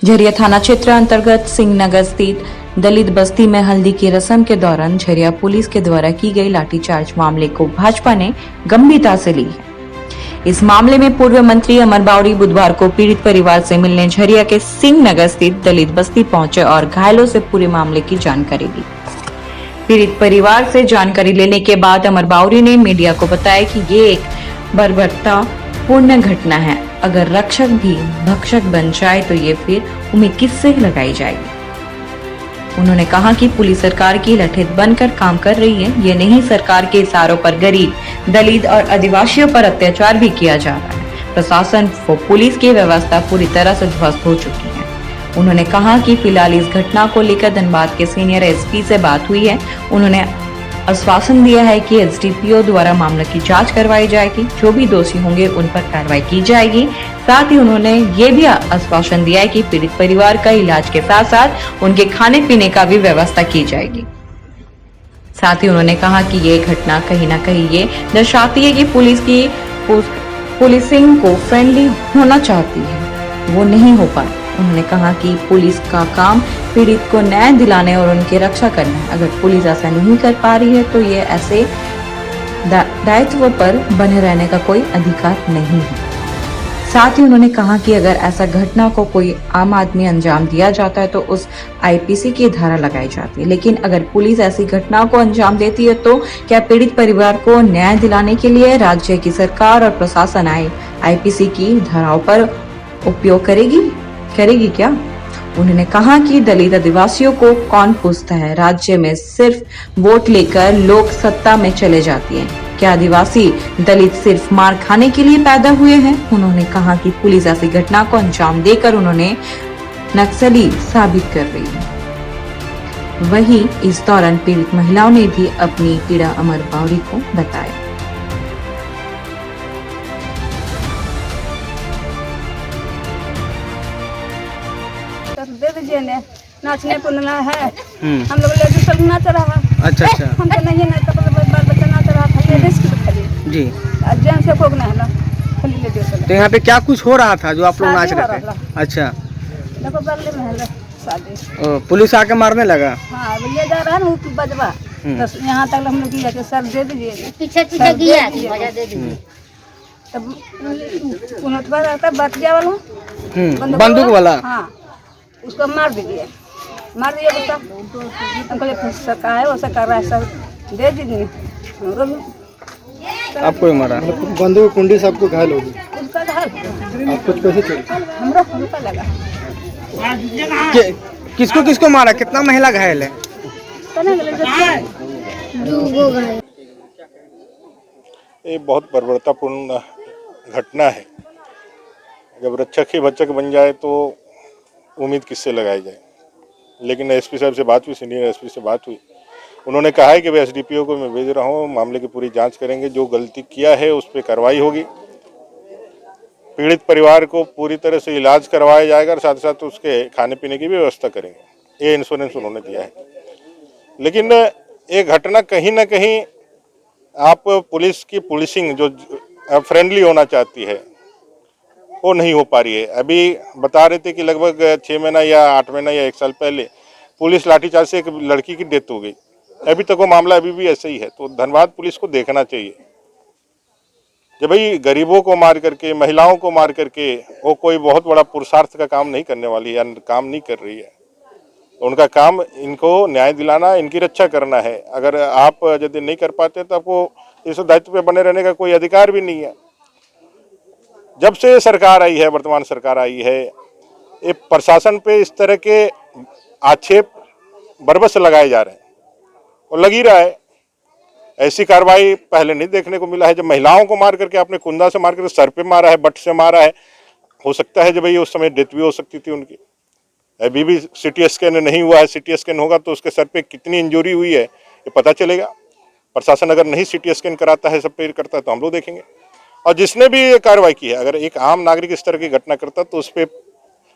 झरिया थाना क्षेत्र अंतर्गत सिंह नगर स्थित दलित बस्ती में हल्दी की रस्म के दौरान झरिया पुलिस के द्वारा की गई लाठीचार्ज मामले को भाजपा ने गंभीरता से ली है। इस मामले में पूर्व मंत्री अमर बावरी बुधवार को पीड़ित परिवार से मिलने झरिया के सिंह नगर स्थित दलित बस्ती पहुंचे और घायलों से पूरे मामले की जानकारी ली। पीड़ित परिवार से जानकारी लेने के बाद अमर बावरी ने मीडिया को बताया कि ये एक बर्बरता पूर्ण घटना है। अगर रक्षक भी भक्षक बन जाए तो ये फिर उम्मीद किससे लगाई जाएगी। उन्होंने कहा कि पुलिस सरकार की लठित बनकर काम कर रही है। ये नहीं सरकार के इशारों पर गरीब, दलित और आदिवासियों पर अत्याचार भी किया जा रहा है। प्रशासन व पुलिस की व्यवस्था पूरी तरह से ध्वस्त हो चुकी है। उन्होंने कहा कि फिलहाल इस घटना को लेकर धनबाद के सीनियर एसपी से बात हुई है। उन्होंने आश्वासन दिया है कि एसडीपीओ द्वारा मामले की जांच करवाई जाएगी। जो भी दोषी होंगे उन पर कार्रवाई की जाएगी। साथ ही उन्होंने ये भी आश्वासन दिया है कि पीड़ित परिवार का इलाज के साथ साथ उनके खाने पीने का भी व्यवस्था की जाएगी। साथ ही उन्होंने कहा कि ये घटना कहीं न कहीं ये दर्शाती है कि पुलिसिंग को फ्रेंडली होना चाहती है, वो नहीं हो पाती। उन्होंने कहा कि पुलिस का काम पीड़ित को न्याय दिलाने और उनकी रक्षा करना है। अगर पुलिस ऐसा नहीं कर पा रही है तो ये ऐसे दायित्व पर बने रहने का कोई अधिकार नहीं है। साथ ही उन्होंने कहा कि अगर ऐसा घटना को कोई आम आदमी अंजाम दिया जाता है तो उस आईपीसी की धारा लगाई जाती है, लेकिन अगर पुलिस ऐसी घटना को अंजाम देती है तो क्या पीड़ित परिवार को न्याय दिलाने के लिए राज्य की सरकार और प्रशासन आईपीसी की धाराओं पर उपयोग करेगी क्या? उन्होंने कहा कि दलित आदिवासियों को कौन पूछता है। राज्य में सिर्फ वोट लेकर लोग सत्ता में चले जाती हैं। क्या आदिवासी दलित सिर्फ मार खाने के लिए पैदा हुए हैं? उन्होंने कहा कि पुलिस ऐसी घटना को अंजाम देकर उन्होंने नक्सली साबित कर रही है। वहीं इस दौरान पीड़ित महिलाओं ने भी अपनी पीड़ा अमर बावरी को बताया। दे दीजिए ने नाचने कूदना है। हम लोग लेडीज सब नाच रहा है। अच्छा अच्छा। हम तो नहीं है, बाल बच्चा नाच रहा था। लेडीज की खाली जी। जेंट्स से कोग नहीं है, खाली लेडीज। तो यहाँ पे क्या कुछ हो रहा था जो आप लोग नाच रहे थे? अच्छा। देखो बगल में है शादी। पुलिस आके मारने लगा? हाँ, ले जा रहा है ना बजवा। बस यहाँ तक हम लोग दिया कि सर दे दीजिए, पीछे पीछे गया भजा दे दीजिए। तब उन्होंने रहता बच गया वाला बंदूक वाला। हाँ, उसको मार दिए बच्चा। हम कहले फिर सका है वैसा कर रहा है सर, दे दीजिए। आपको ही मारा? बंदूक कुंडी से आपको घायल होगी? उसका घायल आप कुछ पैसे चाहिए? हमरा रुपया लगा। किसको किसको मारा? कितना महिला घायल है? ये बहुत बर्बरतापूर्ण घटना है। जब रक्षक ही भक्षक बन जाए तो उम्मीद किससे लगाई जाए। लेकिन एसपी साहब से बात हुई, सीनियर एसपी से बात हुई। उन्होंने कहा है कि भाई एसडीपीओ को मैं भेज रहा हूँ, मामले की पूरी जांच करेंगे, जो गलती किया है उस पर कार्रवाई होगी। पीड़ित परिवार को पूरी तरह से इलाज करवाया जाएगा और साथ साथ उसके खाने पीने की भी व्यवस्था करेंगे। ये इंश्योरेंस उन्होंने दिया है। लेकिन ये घटना कहीं ना कहीं आप पुलिस की पुलिसिंग जो फ्रेंडली होना चाहती है वो नहीं हो पा रही है। अभी बता रहे थे कि लगभग 6 महीना या 8 महीना या 1 साल पहले पुलिस लाठीचार्ज से एक लड़की की डेथ हो गई। अभी तक वो मामला अभी भी ऐसे ही है। तो धनबाद पुलिस को देखना चाहिए जब भाई गरीबों को मार करके, महिलाओं को मार करके वो कोई बहुत बड़ा पुरुषार्थ का काम नहीं करने वाली है या काम नहीं कर रही है। तो उनका काम इनको न्याय दिलाना, इनकी रक्षा करना है। अगर आप यदि नहीं कर पाते तो आपको इस दायित्व पे बने रहने का कोई अधिकार भी नहीं है। जब से सरकार आई है, वर्तमान सरकार आई है, ये प्रशासन पे इस तरह के आक्षेप बरबस लगाए जा रहे हैं और लग ही रहा है। ऐसी कार्रवाई पहले नहीं देखने को मिला है। जब महिलाओं को मार करके, आपने कुंदा से मार करके सर पे मारा है, बट से मारा है। हो सकता है जब भाई उस समय डेथ भी हो सकती थी उनकी। अभी भी सीटी स्कैन नहीं हुआ है। सीटी स्कैन होगा तो उसके सर पे कितनी इंजरी हुई है ये पता चलेगा। प्रशासन अगर नहीं सीटी स्कैन कराता है, सब पे करता है तो हम लोग देखेंगे। और जिसने भी ये कार्रवाई की है, अगर एक आम नागरिक इस तरह की घटना करता तो उस पर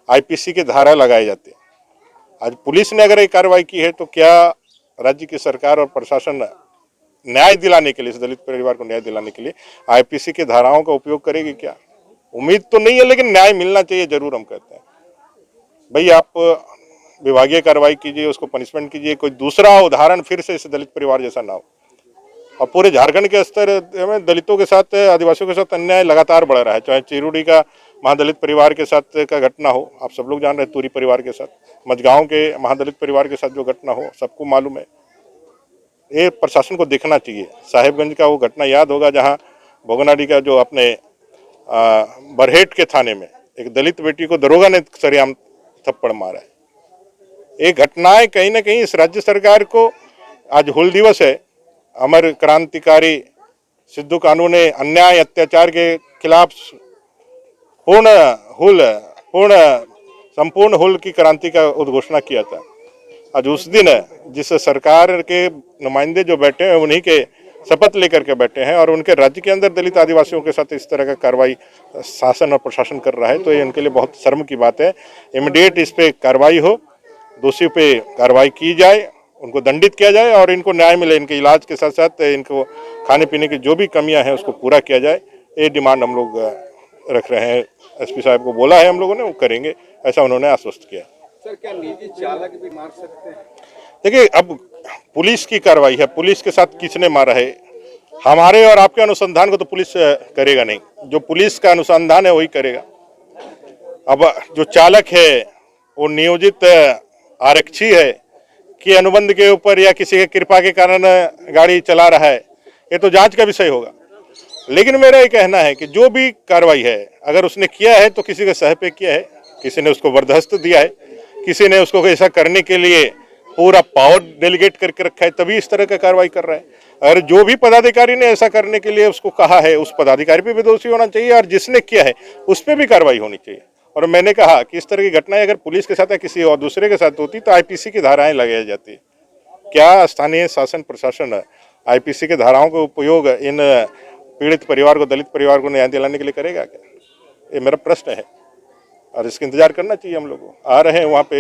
आईपीसी की धारा लगाई जाती है। आज पुलिस ने अगर ये कार्रवाई की है तो क्या राज्य की सरकार और प्रशासन न्याय दिलाने के लिए, इस दलित परिवार को न्याय दिलाने के लिए आईपीसी की धाराओं का उपयोग करेगी क्या? उम्मीद तो नहीं है, लेकिन न्याय मिलना चाहिए जरूर, हम कहते हैं। भाई आप विभागीय कार्रवाई कीजिए, उसको पनिशमेंट कीजिए, कोई दूसरा उदाहरण फिर से इस दलित परिवार जैसा ना हो। और पूरे झारखंड के स्तर में दलितों के साथ, आदिवासियों के साथ अन्याय लगातार बढ़ रहा है, चाहे चिरुडी का महादलित परिवार के साथ का घटना हो, आप सब लोग जान रहे हैं, तूरी परिवार के साथ, मझगांव के महादलित परिवार के साथ जो घटना हो, सबको मालूम है। ये प्रशासन को देखना चाहिए। साहेबगंज का वो घटना याद होगा जहां भोगनाडी का जो अपने बरहेट के थाने में एक दलित बेटी को दरोगा ने सरेआम थप्पड़ मारा है। ये घटनाएं कहीं ना कहीं इस राज्य सरकार को, आज हुल दिवस है, अमर क्रांतिकारी सिद्धू कानू ने अन्याय अत्याचार के खिलाफ संपूर्ण हुल की क्रांति का उद्घोषणा किया था। आज उस दिन जिस सरकार के नुमाइंदे जो बैठे हैं उन्हीं के शपथ लेकर के बैठे हैं और उनके राज्य के अंदर दलित आदिवासियों के साथ इस तरह का कार्रवाई शासन और प्रशासन कर रहा है, तो ये उनके लिए बहुत शर्म की बात है। इमीडिएट इस पे कार्रवाई हो, दोषी पे कार्रवाई की जाए, उनको दंडित किया जाए और इनको न्याय मिले। इनके इलाज के साथ साथ इनको खाने पीने की जो भी कमियां हैं उसको पूरा किया जाए। ये डिमांड हम लोग रख रहे हैं। एसपी साहब को बोला है हम लोगों ने, वो करेंगे, ऐसा उन्होंने आश्वस्त किया। सर, क्या निजी चालक भी मार सकते हैं? देखिए, अब पुलिस की कार्रवाई है, पुलिस के साथ किसने मारा है, हमारे और आपके अनुसंधान को तो पुलिस करेगा नहीं, जो पुलिस का अनुसंधान है वही करेगा। अब जो चालक है वो नियोजित आरक्षी है कि अनुबंध के ऊपर या किसी के कृपा के कारण गाड़ी चला रहा है, ये तो जांच का विषय होगा। लेकिन मेरा ये कहना है कि जो भी कार्रवाई है, अगर उसने किया है तो किसी के सह पे किया है, किसी ने उसको बर्दाश्त दिया है, किसी ने उसको ऐसा करने के लिए पूरा पावर डेलीगेट करके रखा है, तभी इस तरह का कार्रवाई कर रहा है। अगर जो भी पदाधिकारी ने ऐसा करने के लिए उसको कहा है, उस पदाधिकारी पे भी दोषी होना चाहिए और जिसने किया है उस पर भी कार्रवाई होनी चाहिए। और मैंने कहा कि इस तरह की घटनाएं अगर पुलिस के साथ या किसी और दूसरे के साथ होती तो आईपीसी की धाराएं लगाई जाती। क्या स्थानीय शासन प्रशासन आईपीसी के धाराओं का उपयोग इन पीड़ित परिवार को, दलित परिवार को न्याय दिलाने के लिए करेगा क्या? ये मेरा प्रश्न है और इसका इंतजार करना चाहिए हम लोगों को। आ रहे हैं वहाँ पे।